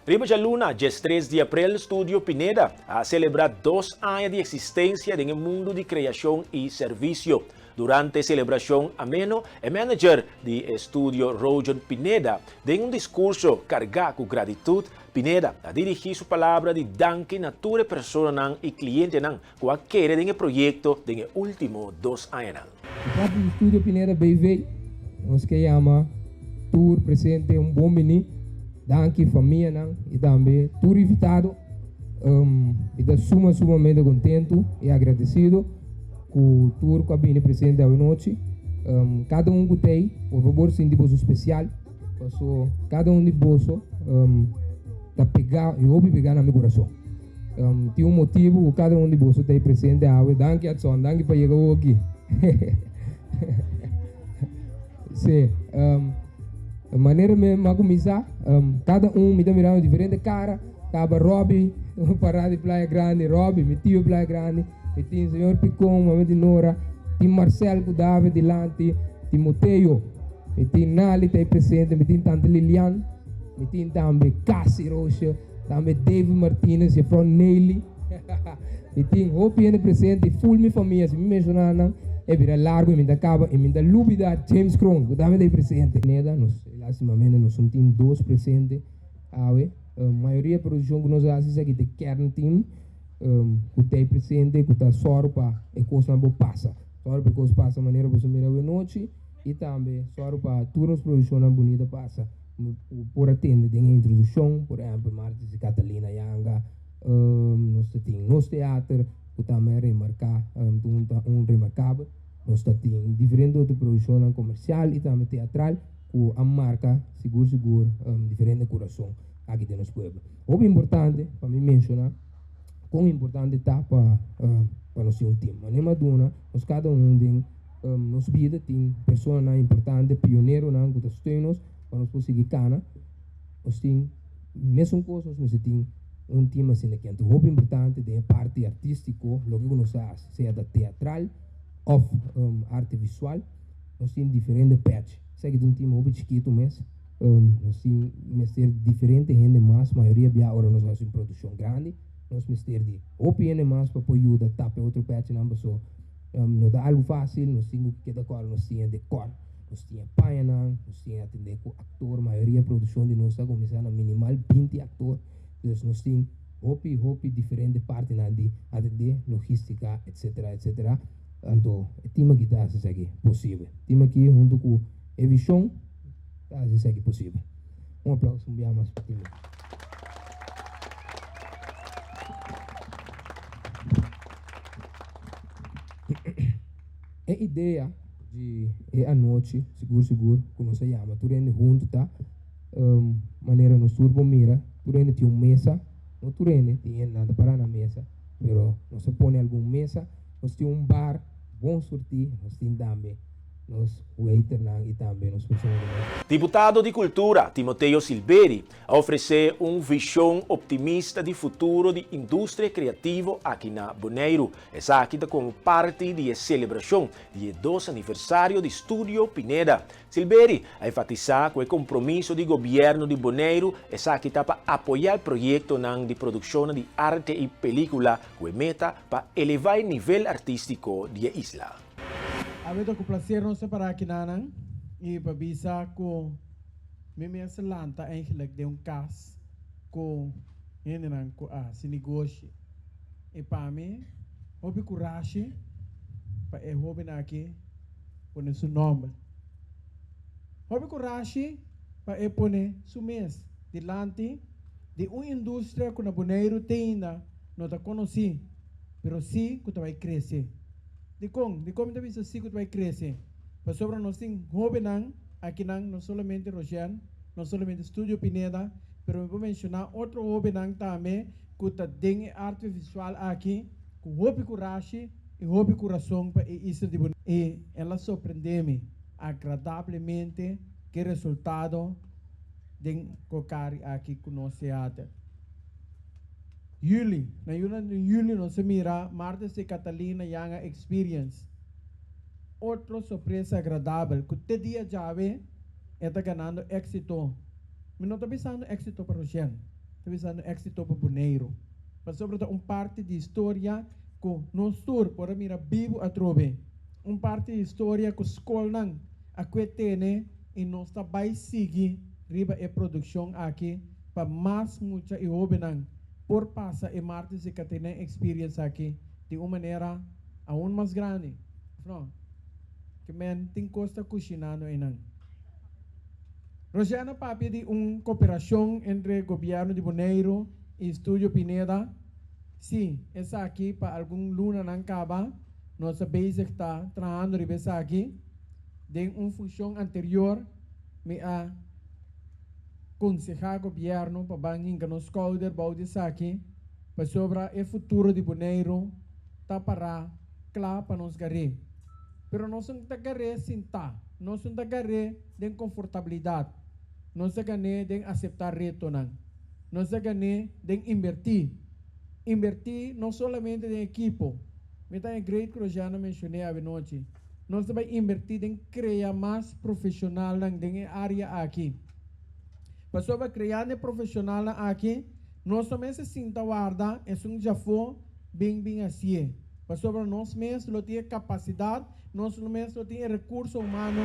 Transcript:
Riba de Luna, dia 3 de abril, Studio Pineda a celebrar 2 anos de existência no mundo de criação e serviço. Durante a celebração ameno, o manager de Estúdio Roger Pineda deu um discurso carregado com gratitude. Pineda a dirigir sua palavra de danke na toda pessoa e cliente que adquire no projeto nos últimos 2 anos. O próprio Estúdio Pineda BV, nós que chama tour presente bom menino, danke família e também tour invitado. E da sumamente contente e agradecido com o tour que a presente hoje noite. Cada que tem, por favor, sem bolso especial. Cada de bolso tá pegar e ouve pegar na meu coração. Tem motivo, cada de bolso tem presente hoje. Danke a son, danke para chegar aqui. Sim, a maneira mesmo começar, cada me dá mirando diferente cara. Caba Robbie, parada de Praia Grande, Robbie, meu tio Praia Grande. E tem o senhor Picon, mamãe de Nora, tem Marcel David Dilante, Timoteo, e tem Nali, tem presente, e tem Tante Lilian, e tem também Cassie Rocha, também David Martinez, e Fron Nelly, e tem Hopi presente, full minha família, se me mencionaram, é vira largo, e me dá caba, e me dá lúbida James Cron, que também tem presente. Neda, nós, lastimamente, nós temos 2 presentes, a maioria da produção que nós fazemos aqui é de Kern Team, que tem presente, que está só para a coisa não passa. Só para a coisa passa, maneira para mira a noite, e também só para turnos produção não bonita passa. Por atender a introdução, por exemplo, Martes e Catalina Yanga, nós temos nosso teatro, que também remarcar, remarcável. Nós temos diferentes outras produções comercial e também teatral, que a marca, seguro, diferente coração aqui no nosso povo. O importante, para mim mencionar, quão importante está para nós um time. Mas nem maduna, nós cada tem nos vida tem pessoas importante, pioneiro que está nós para nós conseguir cana. Nós tem mesmo coisa, nós tem time assim aqui. Então, o importante é a parte artística, o que nós faz, seja da teatral ou arte visual, nós tem diferentes patch. Segue um time muito chiquito mesmo. Nós tem mestre diferente, gente mais, maioria de agora nós fazemos produção grande. Nós mestre de OPN mais para poder ajudar tapar outro patch não só não dá algo fácil, nós temos que dar cor, nós temos decor, nós temos painel, nós temos atender com ator, maioria da produção de nós está começando a minimal 20 ator, então nós temos hopi diferente parte de atender logística, etc. Então, o time que está isso aqui possível, o time aqui junto com a visão está isso aqui possível. Um aplauso, bem mais para o time. A ideia de a noite, seguro, que nós chamamos, tu rende junto, tá? Maneira nós turbo mira, tu rende tem uma mesa, não tu rende, tem nada para na mesa, pero nós põe alguma mesa, nós temos bar, bom sortir, nós temos também, nós waiter e também nós pessoas. Deputado de Cultura, Timoteo Silveri, oferece visão optimista de futuro de indústria criativa aqui na Bonaire. Essa aqui como parte da celebração do 2 aniversário de Estúdio Pineda. Silveri a enfatizar que o compromisso do governo de Bonaire essa aqui para apoiar o projeto de produção de arte e película com meta para elevar o nível artístico da isla. Avete com prazer não separar aqui nanang e para bisa com minha selanta eigenlijk de caso com ele não com se negócio e para mim houve coragem para houve aqui pôr seu nome houve coragem para pôr seu mês delante de uma indústria que na Bonaire tem não está conhecida, mas sim que vai crescer. De como também se sigo vai crescer. Para sobre nós tem jovem aqui não somente Rosian, não somente Estúdio Pineda, mas eu vou mencionar outro jovem também que está dentro arte visual aqui, com hobby coragem e hobby coração para isso de bonito. E ela surpreende-me agradavelmente que resultado de colocar aqui com nosso teatro. Juli, na Juli nós mira Martes e Catalina Yanga Experience. Outra surpresa agradável, que te dia já está ganhando êxito. Mas não está pensando êxito para o Jean. revisando éxito para Bonaire. Mas sobre parte de história que nós tour para mira vivo a trove. Parte de história que escola não a que tem e nós está vai seguir riba e produção aqui para mais muita e não por passa e martes e que tem experience aqui de uma maneira aún mais grande. Não, que men tem costa cozinando e não. Rosiana papi de cooperação entre governo de Bonaire e Estúdio Pineda. Sim, essa aqui para algum luna não acaba. Nossa base está trabalhando de essa aqui. De função anterior, me a aconselhar o governo para banhar que nos calder balde aqui para sobre o futuro de Bonaire tá para claro para nos garrer. Pero nós não está garrer sem tá. Nós não está garrer de confortabilidade. Nós está garrer de aceitar reto não. Nós está garrer de invertir. Invertir não somente em equipo. Me está em great que eu já não mencionei a noite. Nós vai invertir em criar mais profissional na área aqui. Para sobre criar profissional aqui, nós também se sinta guarda, é já foi bem assim. Para sobre nós mesmos, nós temos capacidade, nós mesmos temos recurso humano